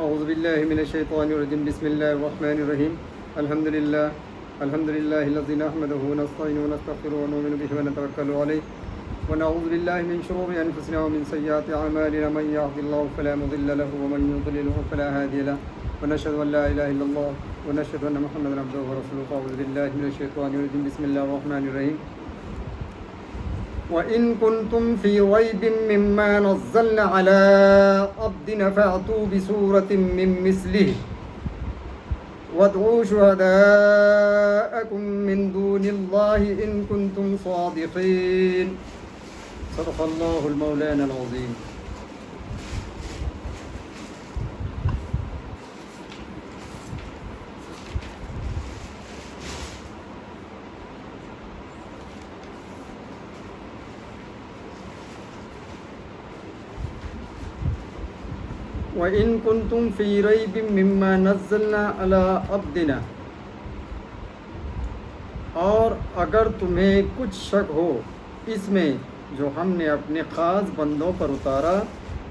اعوذ باللہ من الشیطان الرجیم بسم اللہ الرحمن الرحیم الحمد للہ الذی نحمده ونستعینه ونستغفره ونؤمن به ونتوکل علیہ ونعوذ باللہ من شرور انفسنا ومن سیئات اعمالنا من یهد اللہ فلا مضل له ومن یضلل فلا هادی له ونشهد ان لا الہ الا اللہ ونشهد ان محمدا عبده ورسوله اعوذ باللہ من الشیطان الرجیم بسم اللہ الرحمن الرحیم وَإِن كُنتُمْ فِي رَيْبٍ مِّمَّا نَزَّلْنَا عَلَىٰ عَبْدِنَا فَأْتُوا بِسُورَةٍ مِّن مِّثْلِهِ وَادْعُوا شُهَدَاءَكُم مِّن دُونِ اللَّهِ إِن كُنتُمْ صَادِقِينَ صدق اللہ المولانا العظیم. وَإِن كُنتُمْ فِي رَيْبٍ مِّمَّا نَزَّلْنَا عَلَىٰ عَبْدِنَا، اور اگر تمہیں کچھ شک ہو اس میں جو ہم نے اپنے خاص بندوں پر اتارا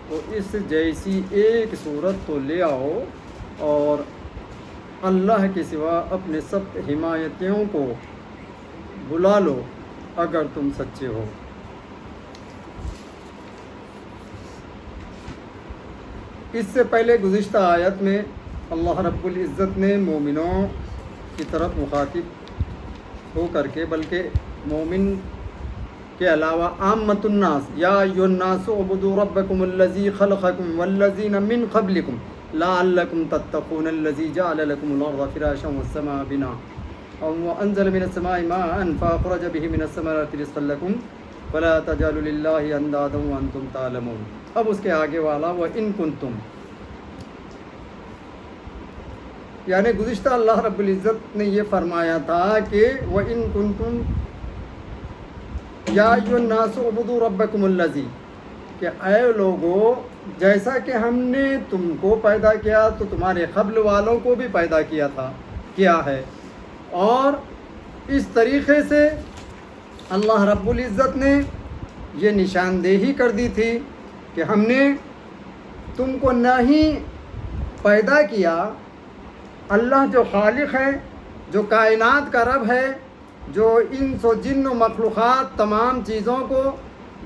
تو اس جیسی ایک صورت تو لے آؤ اور اللہ کے سوا اپنے سب حمایتیوں کو بلا لو اگر تم سچے ہو. اس سے پہلے گزشتہ آیت میں اللہ رب العزت نے مومنوں کی طرف مخاطب ہو کر کے بلکہ مومن کے علاوہ عامۃ الناس یا ایھا الناس اعبدوا ربکم الذی خلقکم والذین من قبلکم لعلکم تتقون الذی جعل لکم الارض فراشا والسماء بناء وانزل من السماء ماء فاخرج به من الثمرات رزقا لکم فلا تجعلوا للہ اندادا وانتم تعلمون. اب اس کے آگے والا وَإِن كُنتُم، یعنی گزشتہ اللہ رب العزت نے یہ فرمایا تھا کہ وَإِن كُنتُم یا ایھا الناس اعبدوا ربکم الذی، کہ اے لوگو جیسا کہ ہم نے تم کو پیدا کیا تو تمہارے قبل والوں کو بھی پیدا کیا ہے. اور اس طریقے سے اللہ رب العزت نے یہ نشاندہی کر دی تھی کہ ہم نے تم کو نہ ہی پیدا کیا، اللہ جو خالق ہے، جو کائنات کا رب ہے، جو انس و جن و مخلوقات تمام چیزوں کو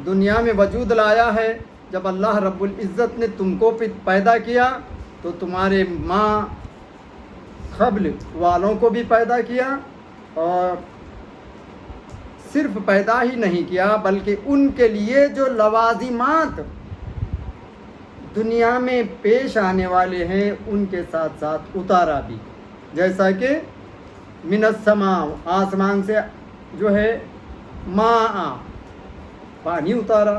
دنیا میں وجود لایا ہے. جب اللہ رب العزت نے تم کو پیدا کیا تو تمہارے ماں قبل والوں کو بھی پیدا کیا، اور صرف پیدا ہی نہیں کیا بلکہ ان کے لیے جو لوازمات دنیا میں پیش آنے والے ہیں ان کے ساتھ ساتھ اتارا بھی. جیسا کہ من السماء، آسمان سے جو ہے ماء پانی اتارا،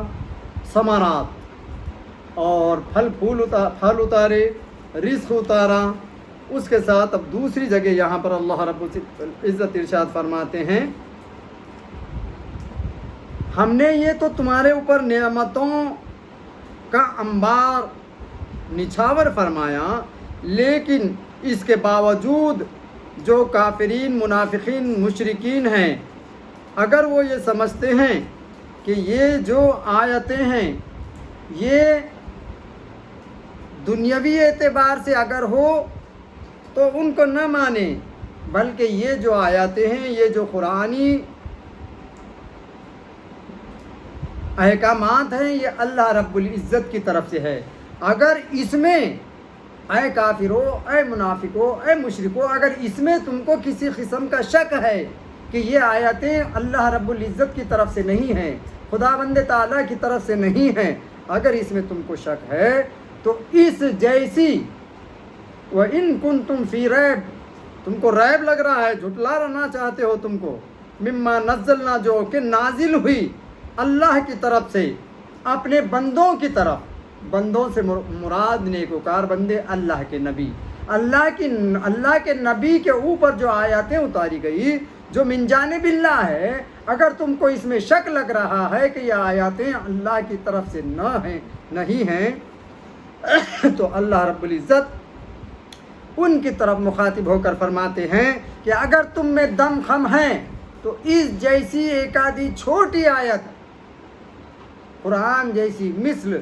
ثمرات اور پھل اتارے، رزق اتارا. اس کے ساتھ اب دوسری جگہ یہاں پر اللہ رب العزت ارشاد فرماتے ہیں ہم نے یہ تو تمہارے اوپر نعمتوں کا انبار نچھاور فرمایا، لیکن اس کے باوجود جو کافرین، منافقین، مشرکین ہیں اگر وہ یہ سمجھتے ہیں کہ یہ جو آیتیں ہیں یہ دنیاوی اعتبار سے اگر ہو تو ان کو نہ مانیں، بلکہ یہ جو آیاتیں ہیں، یہ جو قرآنی احکامات ہیں، یہ اللہ رب العزت کی طرف سے ہے. اگر اس میں اے کافرو، اے منافقو، اے مشرکو، اگر اس میں تم کو کسی قسم کا شک ہے کہ یہ آیتیں اللہ رب العزت کی طرف سے نہیں ہیں، خداوند تعالیٰ کی طرف سے نہیں ہیں، اگر اس میں تم کو شک ہے تو اس جیسی وَإِن كُنتُمْ فِي رَيْبٍ، تم کو ریب لگ رہا ہے، جھٹلانا چاہتے ہو تم کو، مما نزلنا، جو کہ نازل ہوئی اللہ کی طرف سے اپنے بندوں کی طرف. بندوں سے مراد نیکوکار بندے، اللہ کے نبی، اللہ کے نبی کے اوپر جو آیاتیں اتاری گئی جو من جانب اللہ ہے، اگر تم کو اس میں شک لگ رہا ہے کہ یہ آیاتیں اللہ کی طرف سے نہیں ہیں تو اللہ رب العزت ان کی طرف مخاطب ہو کر فرماتے ہیں کہ اگر تم میں دم خم ہے تو اس جیسی ایک آدھی چھوٹی آیت، قرآن جیسی مثل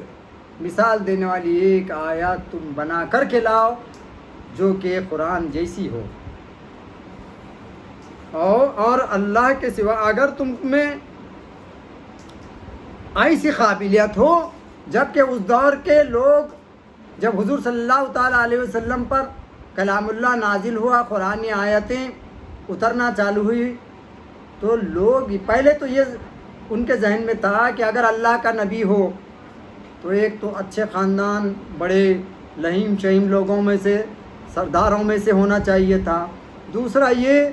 مثال دینے والی ایک آیات تم بنا کر کے لاؤ جو کہ قرآن جیسی ہو، اور اللہ کے سوا اگر تم میں ایسی قابلیت ہو، جبکہ اس دور کے لوگ جب حضور صلی اللہ تعالیٰ علیہ وسلم پر کلام اللہ نازل ہوا، قرآنی آیتیں اترنا چالو ہوئی، تو لوگ پہلے تو یہ ان کے ذہن میں تھا کہ اگر اللہ کا نبی ہو تو ایک تو اچھے خاندان، بڑے لہیم شہیم لوگوں میں سے، سرداروں میں سے ہونا چاہیے تھا۔ دوسرا یہ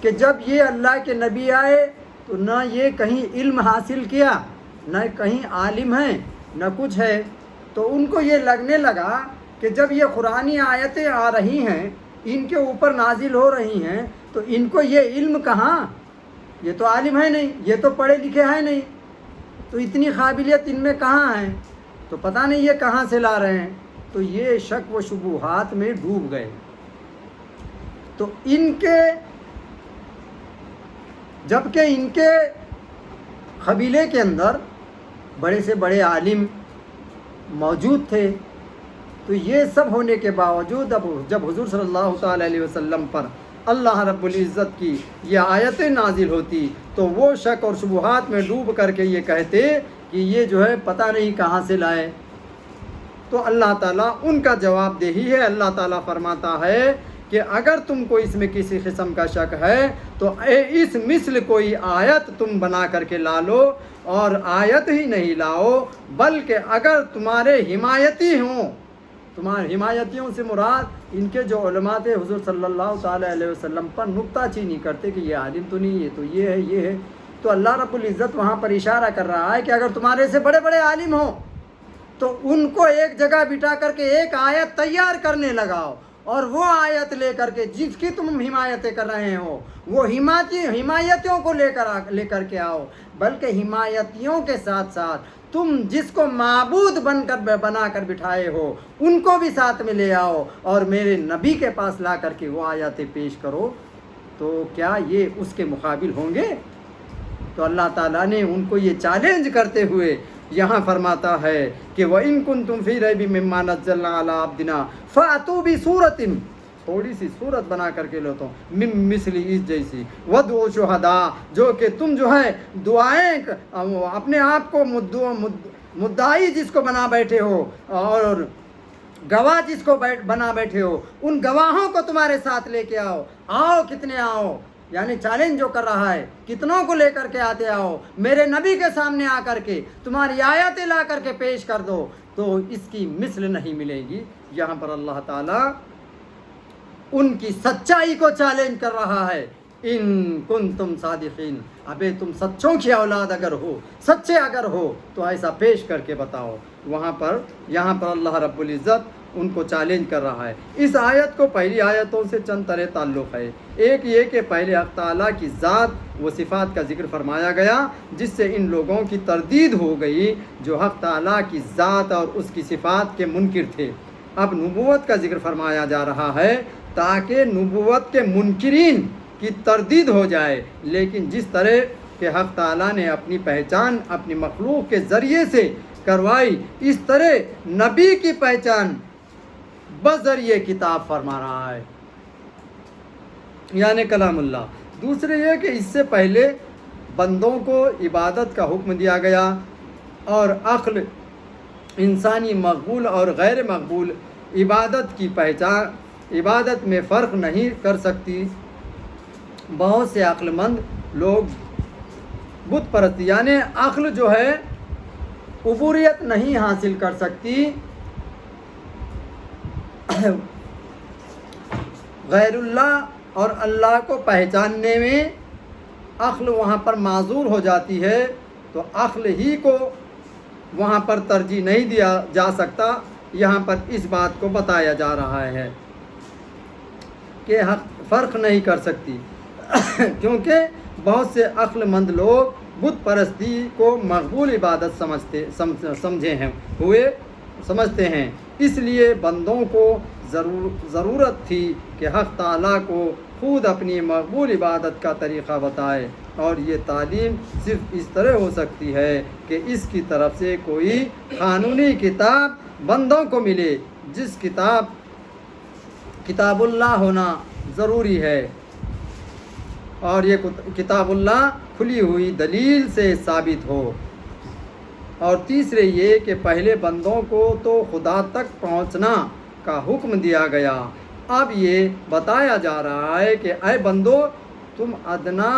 کہ جب یہ اللہ کے نبی آئے تو نہ یہ کہیں علم حاصل کیا، نہ کہیں عالم ہیں، نہ کچھ ہے، تو ان کو یہ لگنے لگا کہ جب یہ قرآنی آیتیں آ رہی ہیں، ان کے اوپر نازل ہو رہی ہیں، تو ان کو یہ علم کہاں، یہ تو عالم ہے نہیں، یہ تو پڑھے لکھے ہیں نہیں، تو اتنی قابلیت ان میں کہاں ہے، تو پتہ نہیں یہ کہاں سے لا رہے ہیں، تو یہ شک و شبہات میں ڈوب گئے۔ تو ان کے جبکہ ان کے قبیلے کے اندر بڑے سے بڑے عالم موجود تھے، تو یہ سب ہونے کے باوجود اب جب حضور صلی اللہ تعالیٰ علیہ وسلم پر اللہ رب العزت کی یہ آیتیں نازل ہوتی تو وہ شک اور شبہات میں ڈوب کر کے یہ کہتے کہ یہ جو ہے پتہ نہیں کہاں سے لائے۔ تو اللہ تعالیٰ ان کا جواب دہی ہے۔ اللہ تعالیٰ فرماتا ہے کہ اگر تم کو اس میں کسی قسم کا شک ہے تو اس مثل کوئی آیت تم بنا کر کے لا لو، اور آیت ہی نہیں لاؤ بلکہ اگر تمہارے حمایتی ہوں، تمہارے حمایتیوں سے مراد ان کے جو علماء تھے حضور صلی اللہ تعالیٰ علیہ وسلم پر نکتہ چینی کرتے کہ یہ عالم تو نہیں، یہ تو یہ ہے، یہ ہے، تو اللہ رب العزت وہاں پر اشارہ کر رہا ہے کہ اگر تمہارے سے بڑے بڑے عالم ہوں تو ان کو ایک جگہ بٹھا کر کے ایک آیت تیار کرنے لگاؤ، اور وہ آیت لے کر کے جس کی تم حمایتیں کر رہے ہو وہ حمایتیوں کو لے کر کے آؤ، بلکہ حمایتیوں کے ساتھ ساتھ تم جس کو معبود بنا کر بٹھائے ہو ان کو بھی ساتھ میں لے آؤ، اور میرے نبی کے پاس لا کر کے وہ آیاتیں پیش کرو، تو کیا یہ اس کے مقابل ہوں گے؟ تو اللہ تعالیٰ نے ان کو یہ چیلنج کرتے ہوئے یہاں فرماتا ہے کہ وَإِن كُنتُمْ فِي رَيْبٍ مِّمَّا نَزَّلْنَا عَلَىٰ عَبْدِنَا فَأْتُوا بِسُورَةٍ، تھوڑی سی صورت بنا کر کے لوتوں مِن مِثْلِ اس جیسی، وَادْعُوا شُهَدَاءَ، جو کہ تم جو ہے دعائیں اپنے آپ کو مدعی جس کو بنا بیٹھے ہو اور گواہ جس کو بنا بیٹھے ہو، ان گواہوں کو تمہارے ساتھ لے کے آؤ، کتنے آؤ، یعنی چیلنج جو کر رہا ہے کتنوں کو لے کر کے آتے آؤ، میرے نبی کے سامنے آ کر کے تمہاری آیاتیں لا کر کے پیش کر دو، تو اس کی مثل نہیں ملے گی۔ یہاں پر اللہ تعالیٰ ان کی سچائی کو چیلنج کر رہا ہے، ان کنتم صادقین، ابے تم سچوں کی اولاد اگر ہو، سچے اگر ہو تو ایسا پیش کر کے بتاؤ۔ یہاں پر اللہ رب العزت ان کو چیلنج کر رہا ہے۔ اس آیت کو پہلی آیتوں سے چند طرح تعلق ہے۔ ایک یہ کہ پہلے حق تعالیٰ کی ذات و صفات کا ذکر فرمایا گیا، جس سے ان لوگوں کی تردید ہو گئی جو حق تعالیٰ کی ذات اور اس کی صفات کے منکر تھے۔ اب نبوت کا ذکر فرمایا جا رہا ہے تاکہ نبوت کے منکرین کی تردید ہو جائے، لیکن جس طرح کہ حق تعالیٰ نے اپنی پہچان اپنی مخلوق کے ذریعے سے کروائی، اس طرح نبی کی پہچان بذریعہ کتاب فرما رہا ہے، یعنی کلام اللہ۔ دوسرے یہ کہ اس سے پہلے بندوں کو عبادت کا حکم دیا گیا، اور عقل انسانی مقبول اور غیر مقبول عبادت کی پہچان، عبادت میں فرق نہیں کر سکتی۔ بہت سے عقل مند لوگ بت پرستی، یعنی عقل جو ہے عبوریت نہیں حاصل کر سکتی، غیر اللہ اور اللہ کو پہچاننے میں عقل وہاں پر معذور ہو جاتی ہے، تو عقل ہی کو وہاں پر ترجیح نہیں دیا جا سکتا۔ یہاں پر اس بات کو بتایا جا رہا ہے کہ فرق نہیں کر سکتی کیونکہ بہت سے عقل مند لوگ بت پرستی کو مقبول عبادت سمجھتے ہیں، اس لیے بندوں کو ضرورت تھی کہ حق تعالیٰ کو خود اپنی مقبول عبادت کا طریقہ بتائے، اور یہ تعلیم صرف اس طرح ہو سکتی ہے کہ اس کی طرف سے کوئی قانونی کتاب بندوں کو ملے، جس کتاب اللہ ہونا ضروری ہے، اور یہ کتاب اللہ کھلی ہوئی دلیل سے ثابت ہو۔ اور تیسرے یہ کہ پہلے بندوں کو تو خدا تک پہنچنا کا حکم دیا گیا، اب یہ بتایا جا رہا ہے کہ اے بندو تم ادنا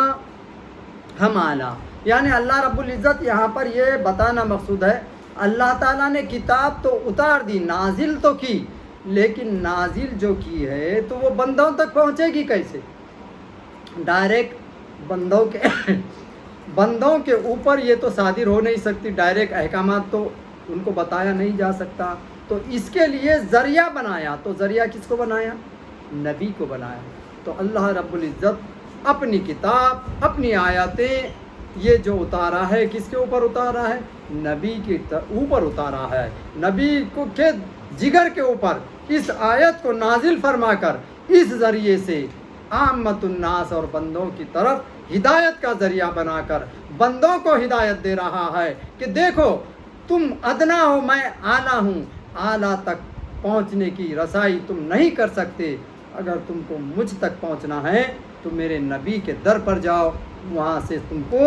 ہم اعلیٰ، یعنی اللہ رب العزت یہاں پر یہ بتانا مقصود ہے، اللہ تعالیٰ نے کتاب تو اتار دی، نازل تو کی، لیکن نازل جو کی ہے تو وہ بندوں تک پہنچے گی کیسے؟ ڈائریکٹ بندوں کے اوپر یہ تو صادر ہو نہیں سکتی، ڈائریکٹ احکامات تو ان کو بتایا نہیں جا سکتا، تو اس کے لیے ذریعہ بنایا، تو ذریعہ کس کو بنایا؟ نبی کو بنایا۔ تو اللہ رب العزت اپنی کتاب، اپنی آیاتیں، یہ جو اتارا ہے کس کے اوپر اتارا ہے؟ نبی کے اوپر اتارا ہے، نبی کو کے جگر کے اوپر اس آیت کو نازل فرما کر اس ذریعے سے عامت الناس اور بندوں کی طرف ہدایت کا ذریعہ بنا کر بندوں کو ہدایت دے رہا ہے کہ دیکھو تم ادنا ہو، میں اعلیٰ ہوں، اعلیٰ تک پہنچنے کی رسائی تم نہیں کر سکتے، اگر تم کو مجھ تک پہنچنا ہے تو میرے نبی کے در پر جاؤ، وہاں سے تم کو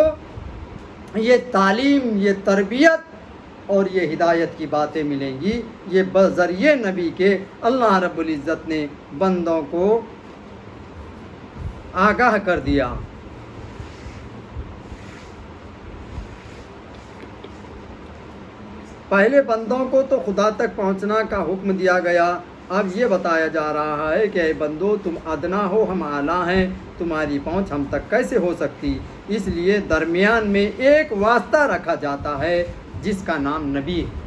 یہ تعلیم، یہ تربیت اور یہ ہدایت کی باتیں ملیں گی۔ یہ بذریعہ نبی کے اللہ رب العزت نے بندوں کو آگاہ کر دیا۔ پہلے بندوں کو تو خدا تک پہنچنا کا حکم دیا گیا، اب یہ بتایا جا رہا ہے کہ اے بندو تم ادنا ہو، ہم اعلیٰ ہیں، تمہاری پہنچ ہم تک کیسے ہو سکتی؟ اس لیے درمیان میں ایک واسطہ رکھا جاتا ہے جس کا نام نبی ہے،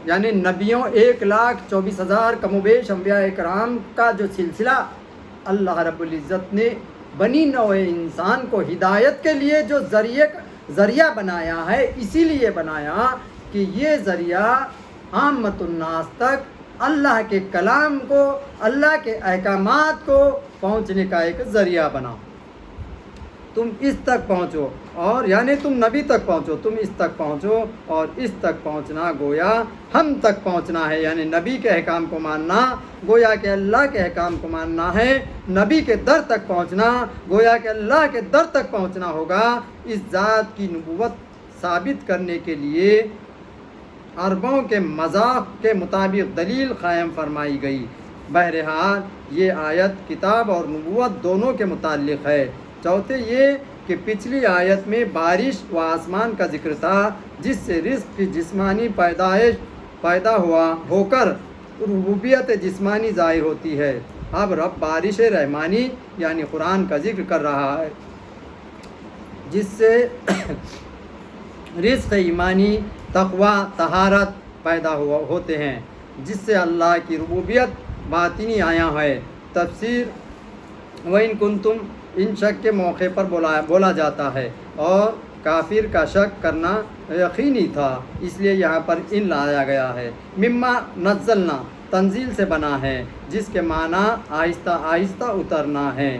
یعنی نبیوں 1,24,000 کم و بیش انبیاء اکرام کا جو سلسلہ اللہ رب العزت نے بنی نوع انسان کو ہدایت کے لیے جو ذریعہ بنایا ہے، اسی لیے بنایا کہ یہ ذریعہ عامت الناس تک اللہ کے کلام کو، اللہ کے احکامات کو پہنچنے کا ایک ذریعہ بنا۔ تم اس تک پہنچو، اور یعنی تم نبی تک پہنچو، تم اس تک پہنچو، اور اس تک پہنچنا گویا ہم تک پہنچنا ہے، یعنی نبی کے احکام کو ماننا گویا کہ اللہ کے احکام کو ماننا ہے، نبی کے در تک پہنچنا گویا کہ اللہ کے در تک پہنچنا ہوگا۔ اس ذات کی نبوت ثابت کرنے کے لیے عربوں کے مذاق کے مطابق دلیل قائم فرمائی گئی۔ بہرحال یہ آیت کتاب اور نبوت دونوں کے متعلق ہے۔ چوتھے یہ کہ پچھلی آیت میں بارش و آسمان کا ذکر تھا، جس سے رزق کی جسمانی پیدا ہو کر ربوبیت جسمانی ظاہر ہوتی ہے۔ اب رب بارش رحمانی یعنی قرآن کا ذکر کر رہا ہے، جس سے رزق ایمانی، تقوی، طہارت پیدا ہوتے ہیں، جس سے اللہ کی ربوبیت باطنی آیا ہے۔ تفسیر وَإِن كُنتُم ان شک کے موقع پر بولا جاتا ہے، اور کافر کا شک کرنا یقینی تھا، اس لیے یہاں پر ان لایا گیا ہے۔ مما نزلنا تنزیل سے بنا ہے، جس کے معنی آہستہ آہستہ اترنا ہے۔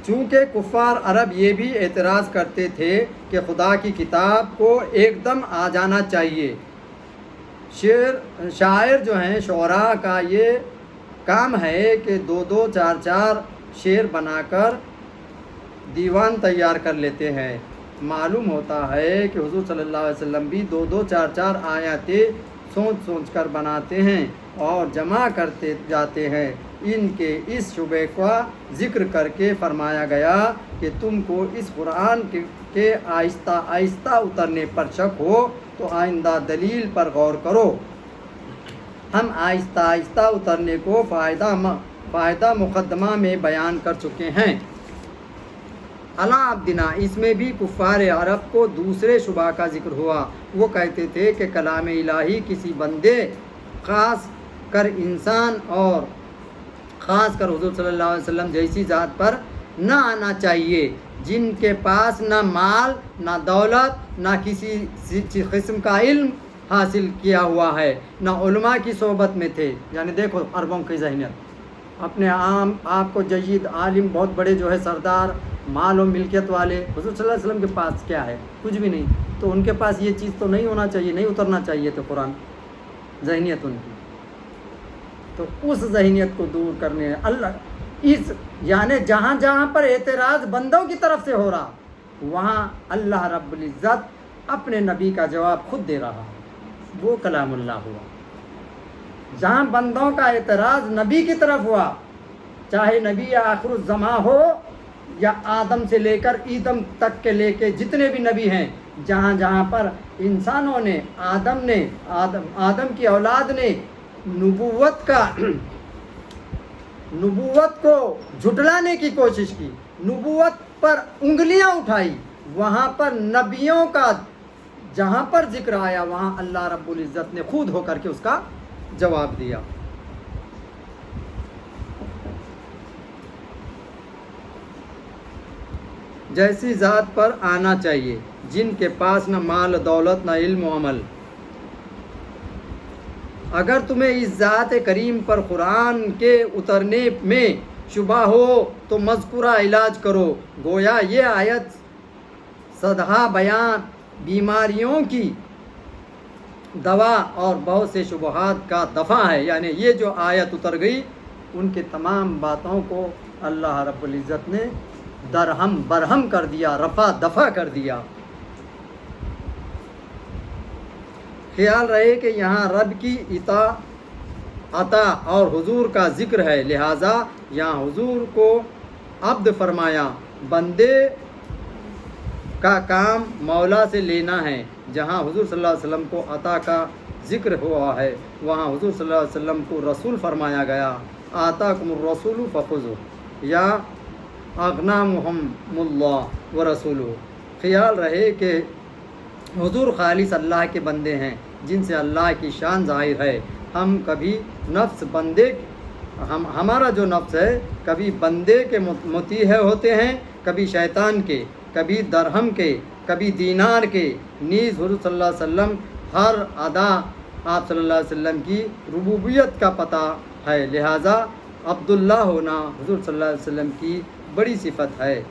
چونکہ کفار عرب یہ بھی اعتراض کرتے تھے کہ خدا کی کتاب کو ایک دم آ جانا چاہیے۔ شاعر جو ہیں، شعراء کا یہ کام ہے کہ 2 4 شعر بنا کر دیوان تیار کر لیتے ہیں۔ معلوم ہوتا ہے کہ حضور صلی اللہ علیہ وسلم بھی 2 4 آیاتیں سوچ کر بناتے ہیں اور جمع کرتے جاتے ہیں۔ ان کے اس شبہ کا ذکر کر کے فرمایا گیا کہ تم کو اس قرآن کے آہستہ آہستہ اترنے پر شک ہو تو آئندہ دلیل پر غور کرو۔ ہم آہستہ آہستہ اترنے کو فائدہ مقدمہ میں بیان کر چکے ہیں۔ علا عبدنا، اس میں بھی کفار عرب کو دوسرے شبہ کا ذکر ہوا۔ وہ کہتے تھے کہ کلام الہی کسی بندے، خاص کر انسان اور خاص کر حضور صلی اللہ علیہ وسلم جیسی ذات پر نہ آنا چاہیے، جن کے پاس نہ مال، نہ دولت، نہ کسی قسم کا علم حاصل کیا ہوا ہے، نہ علماء کی صحبت میں تھے. یعنی دیکھو عربوں کی ذہنیت، اپنے آپ کو جید عالم، بہت بڑے جو ہے سردار، مال و ملکیت والے. حضور صلی اللہ علیہ وسلم کے پاس کیا ہے؟ کچھ بھی نہیں. تو ان کے پاس یہ چیز تو نہیں ہونا چاہیے، نہیں اترنا چاہیے تو قرآن، ذہنیت ان کی. تو اس ذہنیت کو دور کرنے اللہ اس یعنی جہاں جہاں پر اعتراض بندوں کی طرف سے ہو رہا، وہاں اللہ رب العزت اپنے نبی کا جواب خود دے رہا. وہ کلام اللہ ہوا. جہاں بندوں کا اعتراض نبی کی طرف ہوا، چاہے نبی آخر الزماں ہو یا آدم سے لے کر ایدم تک کے لے کے جتنے بھی نبی ہیں، جہاں جہاں پر انسانوں نے آدم کی اولاد نے نبوت کو جھٹلانے کی کوشش کی، نبوت پر انگلیاں اٹھائی، وہاں پر نبیوں کا جہاں پر ذکر آیا وہاں اللہ رب العزت نے خود ہو کر کے اس کا جواب دیا. جیسی ذات پر آنا چاہیے جن کے پاس نہ مال دولت نہ علم و عمل. اگر تمہیں اس ذات کریم پر قرآن کے اترنے میں شبہ ہو تو مذکورہ علاج کرو. گویا یہ آیت صدہا بیان بیماریوں کی دوا اور بہت سے شبہات کا دفع ہے. یعنی یہ جو آیت اتر گئی ان کے تمام باتوں کو اللہ رب العزت نے درہم برہم کر دیا، رفع دفع کر دیا. خیال رہے کہ یہاں رب کی عطا اور حضور کا ذکر ہے، لہٰذا یہاں حضور کو عبد فرمایا. بندے کا کام مولا سے لینا ہے. جہاں حضور صلی اللہ علیہ وسلم کو عطا کا ذکر ہوا ہے وہاں حضور صلی اللہ علیہ وسلم کو رسول فرمایا گیا. آتاکم الرسول فخذوہ یا اغناہم اللہ ورسولہ. خیال رہے کہ حضور خالص اللہ کے بندے ہیں جن سے اللہ کی شان ظاہر ہے. ہم کبھی نفس بندے ہمارا جو نفس ہے کبھی بندے کے مطیع ہوتے ہیں، کبھی شیطان کے، کبھی درہم کے، کبھی دینار کے. نیز حضور صلی اللہ علیہ وسلم ہر ادا آپ صلی اللہ علیہ وسلم کی ربوبیت کا پتہ ہے، لہٰذا عبداللہ ہونا حضور صلی اللہ علیہ وسلم کی بڑی صفت ہے.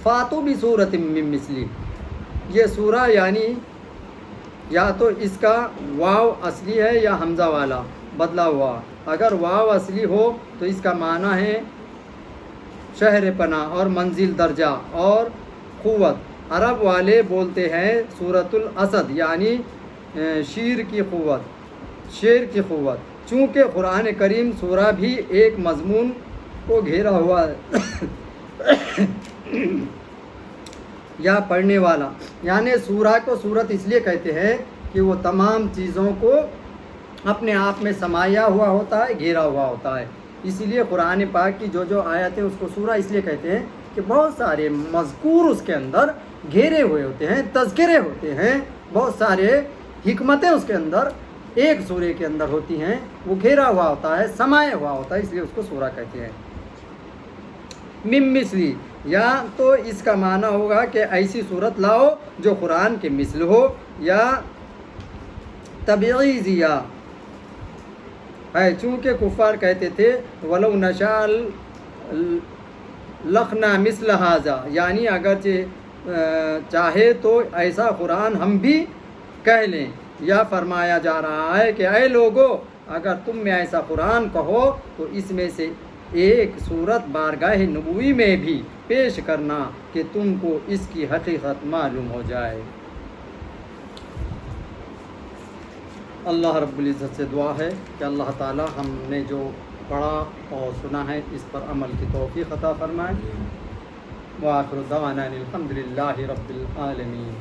فاتو بصورت من مثلی، یہ سورہ یعنی یا تو اس کا واو اصلی ہے یا حمزہ والا بدلا ہوا. اگر واو اصلی ہو تو اس کا معنی ہے شہر پناہ اور منزل درجہ اور قوت. عرب والے بولتے ہیں سورۃ الاسد یعنی شیر کی قوت. چونکہ قرآن کریم سورہ بھی ایک مضمون کو گھیرا ہوا ہے یا پڑھنے والا، یعنی سورہ کو سورت اس لیے کہتے ہیں کہ وہ تمام چیزوں کو اپنے آپ میں سمایا ہوا ہوتا ہے، گھیرا ہوا ہوتا ہے. اسی لیے قرآن پاک کی جو آیتیں اس کو سورہ اس لیے کہتے ہیں کہ بہت سارے مذکور اس کے اندر گھیرے ہوئے ہوتے ہیں، تذکرے ہوتے ہیں، بہت سارے حکمتیں اس کے اندر ایک سورے کے اندر ہوتی ہیں. وہ گھیرا ہوا ہوتا ہے، سمایا ہوا ہوتا ہے، اس لیے اس کو سورہ کہتے ہیں. من مثلی، یا تو اس کا معنی ہوگا کہ ایسی صورت لاؤ جو قرآن کے مثل ہو، یا طبعی ضیا ہے. چونکہ کفار کہتے تھے ولو نشاء لخنا مثل ھذا، یعنی اگرچہ چاہے تو ایسا قرآن ہم بھی کہہ لیں. یا فرمایا جا رہا ہے کہ اے لوگو اگر تم میں ایسا قرآن کہو تو اس میں سے ایک صورت بارگاہ نبوی میں بھی پیش کرنا کہ تم کو اس کی حقیقت معلوم ہو جائے. اللہ رب العزت سے دعا ہے کہ اللہ تعالی ہم نے جو پڑھا اور سنا ہے اس پر عمل کی توفیق عطا فرمائے. وآخر دعوانا الحمد للہ رب العالمین.